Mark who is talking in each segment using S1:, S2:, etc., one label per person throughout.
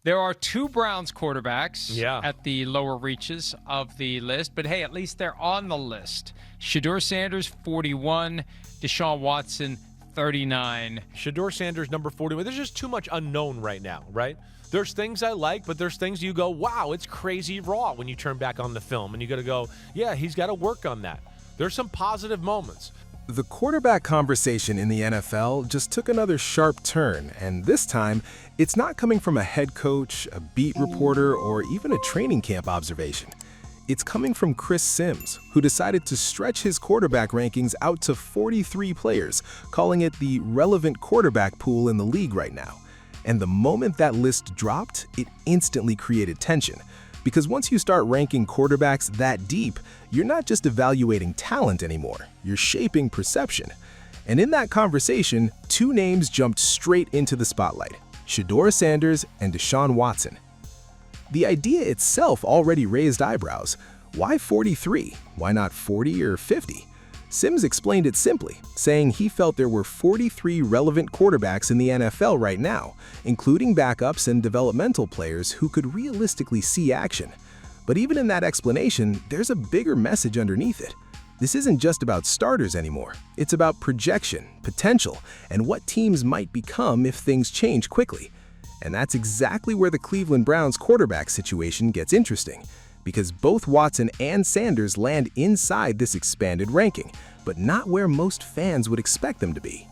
S1: There are two Browns quarterbacks
S2: Yeah.
S1: at the lower reaches of the list, but hey, at least they're on the list. Shedeur Sanders, 41. Deshaun Watson, 39.
S2: Shedeur Sanders, number 41. There's just too much unknown right now, right? There's things I like, but there's things you go, wow, it's crazy raw when you turn back on the film. And you got to go, yeah, he's got to work on that. There's some positive moments.
S3: The quarterback conversation in the NFL just took another sharp turn, and this time, it's not coming from a head coach, a beat reporter, or even a training camp observation. It's coming from Chris Sims, who decided to stretch his quarterback rankings out to 43 players, calling it the relevant quarterback pool in the league right now. And the moment that list dropped, it instantly created tension. Because once you start ranking quarterbacks that deep, you're not just evaluating talent anymore, you're shaping perception. And in that conversation, two names jumped straight into the spotlight: Shedeur Sanders and Deshaun Watson. The idea itself already raised eyebrows. Why 43? Why not 40 or 50? Sims explained it simply, saying he felt there were 43 relevant quarterbacks in the NFL right now, including backups and developmental players who could realistically see action. But even in that explanation, there's a bigger message underneath it. This isn't just about starters anymore. It's about projection, potential, and what teams might become if things change quickly. And that's exactly where the Cleveland Browns quarterback situation gets interesting, because both Watson and Sanders land inside this expanded ranking, but not where most fans would expect them to be.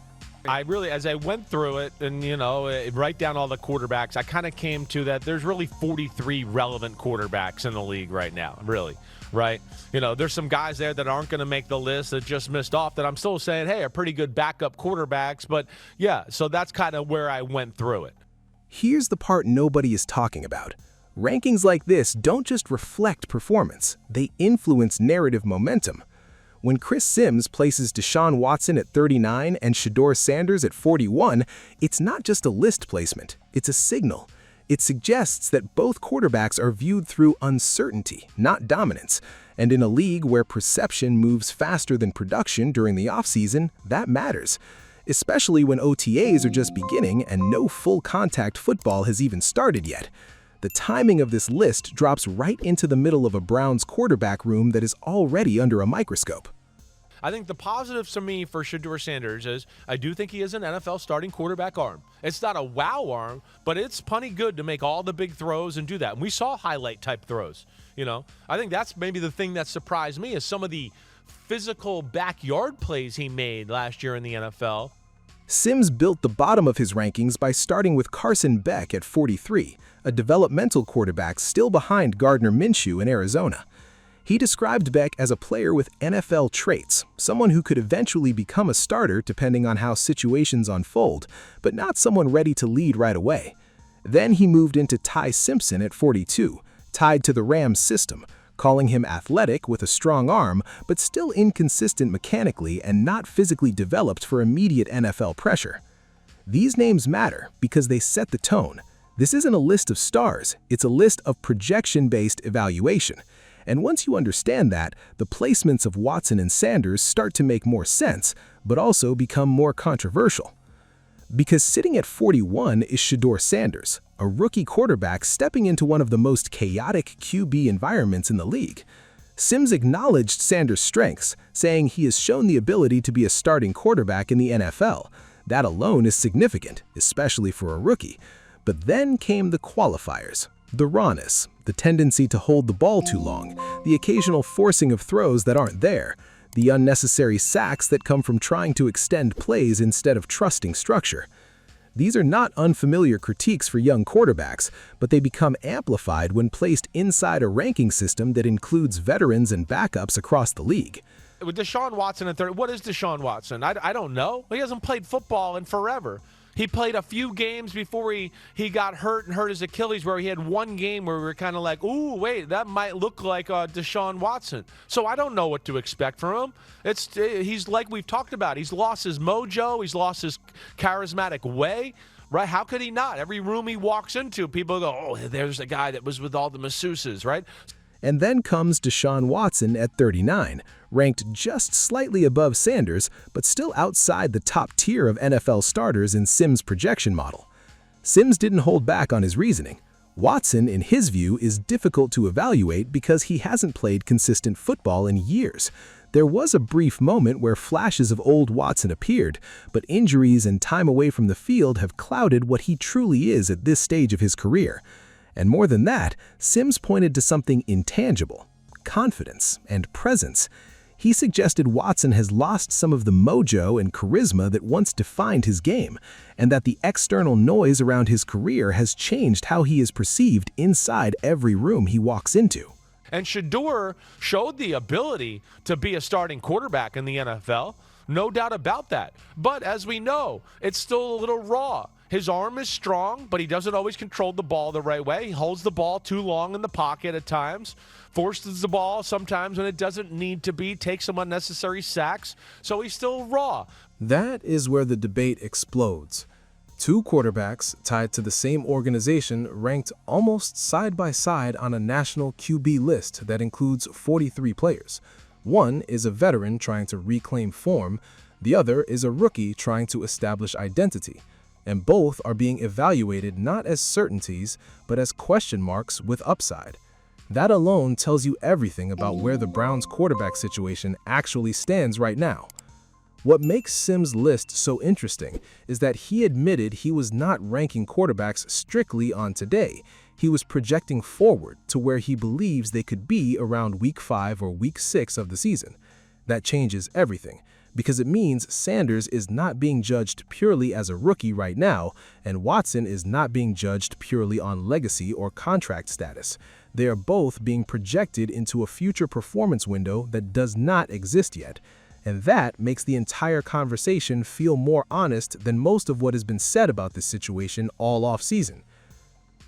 S2: I really, as I went through it and, write down all the quarterbacks, I kind of came to that there's really 43 relevant quarterbacks in the league right now, really, right? There's some guys there that aren't going to make the list that just missed off that I'm still saying, hey, are pretty good backup quarterbacks. But, yeah, so that's kind of where I went through it.
S3: Here's the part nobody is talking about. Rankings like this don't just reflect performance, they influence narrative momentum. When Chris Sims places Deshaun Watson at 39 and Shedeur Sanders at 41, it's not just a list placement, it's a signal. It suggests that both quarterbacks are viewed through uncertainty, not dominance. And in a league where perception moves faster than production during the offseason, that matters. Especially when OTAs are just beginning and no full contact football has even started yet. The timing of this list drops right into the middle of a Browns quarterback room that is already under a microscope.
S2: I think the positives to me for Shedeur Sanders is I do think he is an NFL starting quarterback arm. It's not a wow arm, but it's plenty good to make all the big throws and do that. And we saw highlight-type throws. I think that's maybe the thing that surprised me is some of the physical backyard plays he made last year in the NFL.
S3: Sims built the bottom of his rankings by starting with Carson Beck at 43, a developmental quarterback still behind Gardner Minshew in Arizona. He described Beck as a player with NFL traits, someone who could eventually become a starter depending on how situations unfold, but not someone ready to lead right away. Then he moved into Ty Simpson at 42, tied to the Rams system, calling him athletic with a strong arm, but still inconsistent mechanically and not physically developed for immediate NFL pressure. These names matter because they set the tone. This isn't a list of stars, it's a list of projection-based evaluation. And once you understand that, the placements of Watson and Sanders start to make more sense, but also become more controversial. Because sitting at 41 is Shedeur Sanders, a rookie quarterback stepping into one of the most chaotic QB environments in the league. Sims acknowledged Sanders' strengths, saying he has shown the ability to be a starting quarterback in the NFL. That alone is significant, especially for a rookie. But then came the qualifiers. The rawness, the tendency to hold the ball too long, the occasional forcing of throws that aren't there, the unnecessary sacks that come from trying to extend plays instead of trusting structure. These are not unfamiliar critiques for young quarterbacks, but they become amplified when placed inside a ranking system that includes veterans and backups across the league.
S2: With Deshaun Watson at 30, what is Deshaun Watson? I don't know. He hasn't played football in forever. He played a few games before he got hurt and hurt his Achilles, where he had one game where we were kind of like, ooh, wait, that might look like Deshaun Watson. So I don't know what to expect from him. He's like we've talked about. He's lost his mojo. He's lost his charismatic way. Right? How could he not? Every room he walks into, people go, oh, there's the guy that was with all the masseuses, right?
S3: And then comes Deshaun Watson at 39, ranked just slightly above Sanders, but still outside the top tier of NFL starters in Sims' projection model. Sims didn't hold back on his reasoning. Watson, in his view, is difficult to evaluate because he hasn't played consistent football in years. There was a brief moment where flashes of old Watson appeared, but injuries and time away from the field have clouded what he truly is at this stage of his career. And more than that, Sims pointed to something intangible: confidence and presence. He suggested Watson has lost some of the mojo and charisma that once defined his game, and that the external noise around his career has changed how he is perceived inside every room he walks into.
S2: And Shedeur showed the ability to be a starting quarterback in the NFL. No doubt about that. But as we know, it's still a little raw. His arm is strong, but he doesn't always control the ball the right way. He holds the ball too long in the pocket at times, forces the ball sometimes when it doesn't need to be, takes some unnecessary sacks. So he's still raw.
S3: That is where the debate explodes. Two quarterbacks tied to the same organization ranked almost side by side on a national QB list that includes 43 players. One is a veteran trying to reclaim form, the other is a rookie trying to establish identity. And both are being evaluated not as certainties, but as question marks with upside. That alone tells you everything about where the Browns' quarterback situation actually stands right now. What makes Sims' list so interesting is that he admitted he was not ranking quarterbacks strictly on today. He was projecting forward to where he believes they could be around Week 5 or Week 6 of the season. That changes everything, because it means Sanders is not being judged purely as a rookie right now, and Watson is not being judged purely on legacy or contract status. They are both being projected into a future performance window that does not exist yet. And that makes the entire conversation feel more honest than most of what has been said about this situation all off-season.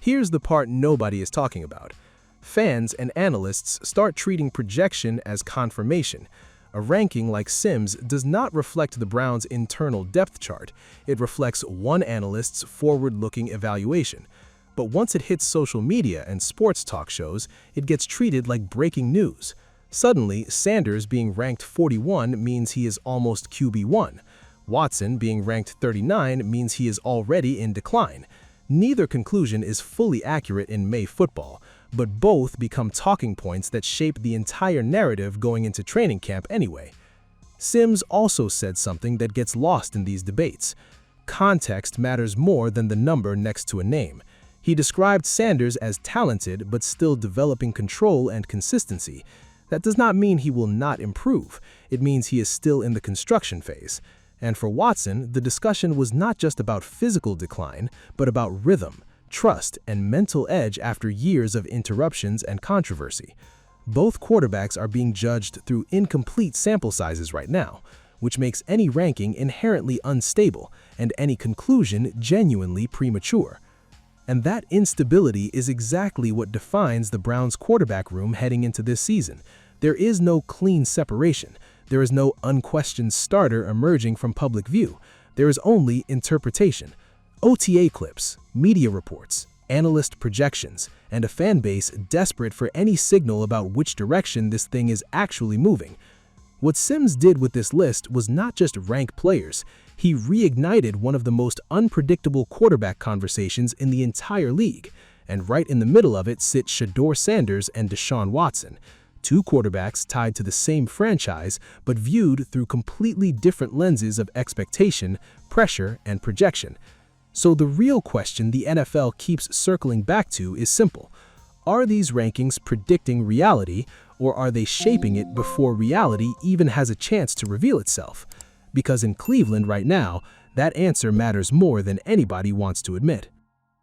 S3: Here's the part nobody is talking about. Fans and analysts start treating projection as confirmation. A ranking like Sims does not reflect the Browns' internal depth chart. It reflects one analyst's forward-looking evaluation. But once it hits social media and sports talk shows, it gets treated like breaking news. Suddenly, Sanders being ranked 41 means he is almost QB1. Watson being ranked 39 means he is already in decline. Neither conclusion is fully accurate in May football, but both become talking points that shape the entire narrative going into training camp anyway. Sims also said something that gets lost in these debates. Context matters more than the number next to a name. He described Sanders as talented but still developing control and consistency. That does not mean he will not improve. It means he is still in the construction phase. And for Watson, the discussion was not just about physical decline, but about rhythm, trust, and mental edge after years of interruptions and controversy. Both quarterbacks are being judged through incomplete sample sizes right now, which makes any ranking inherently unstable and any conclusion genuinely premature. And that instability is exactly what defines the Browns' quarterback room heading into this season. There is no clean separation. There is no unquestioned starter emerging from public view. There is only interpretation. OTA clips, media reports, analyst projections, and a fan base desperate for any signal about which direction this thing is actually moving. What Sims did with this list was not just rank players. He reignited one of the most unpredictable quarterback conversations in the entire league. And right in the middle of it sit Shedeur Sanders and Deshaun Watson, two quarterbacks tied to the same franchise but viewed through completely different lenses of expectation, pressure, and projection. So the real question the NFL keeps circling back to is simple. Are these rankings predicting reality, or are they shaping it before reality even has a chance to reveal itself? Because in Cleveland right now, that answer matters more than anybody wants to admit.